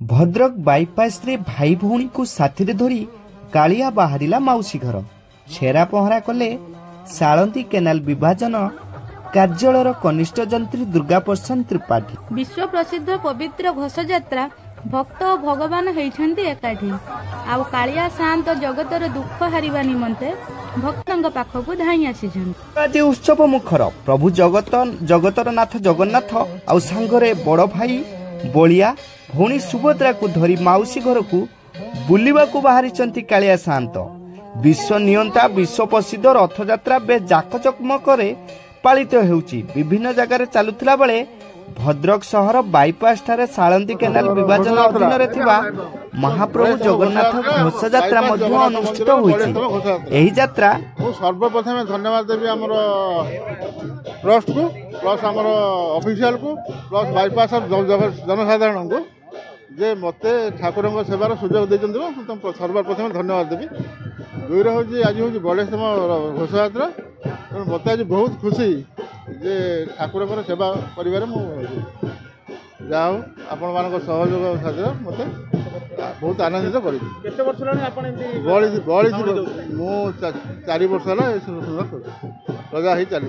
Bhadrak bypass रे भाई भौणी को साथी धरी कालिया बाहरिला मौसी घर छेरा पहरा कले साळंदी केनाल विभाजन कार्यालयर कनिष्ठ जंत्री दुर्गा प्रसाद त्रिपाठी। विश्व प्रसिद्ध पवित्र घोष यात्रा भक्त और भगवान होइछन्ति एकाठी आउ कालिया शांत जगतर दुख हारिबा निमंते भक्तंग पाखकु धाई आसीछन्ति। आज उत्सव मुखर प्रभु जगतर नाथ जगन्नाथ आउ सांगरे बड़ भाई बलिया भौणी सुभद्रा को धरी मौसी घर को बुलिबा को बाहरी कालिया शांत। विश्व नियंता विश्व प्रसिद्ध रथयात्रा बेस जाकजमक पालित होउची। विभिन्न जगह चलुथिला बेले भद्रक सहर बाईपास ठारे साळंदी केनाल विभाजन अधीन रे थिबा महाप्रभु जगन्नाथ घोष यात्रा मध्य अनुष्ठित होईची। एही यात्रा सर्वप्रथम धन्यवाद देवी हमर ट्रस्ट को प्लस हमर ऑफिशियल को प्लस बाईपास जनसाधारण को जे मते ठाकुर सेवार सुजोग देते सर्वप्रथम धन्यवाद देवी। दुईर हूँ आज हूँ बड़ेतम घोष यात्रा तेणु मत आज बहुत खुशी जे ठाकुर सेवा कर जहाँ आपण मान सहयोग साथ मत बहुत आनंदित कर चार वर्ष लगा ही चली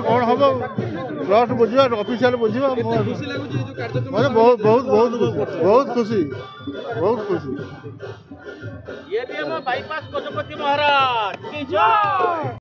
कौन हम ट्रस्ट बुझा ऑफिशियल बुझा मतलब बहुत बहुत बहुत बहुत खुशी बहुत खुशी। ये भी हम बाईपास गजपति महाराज की जय।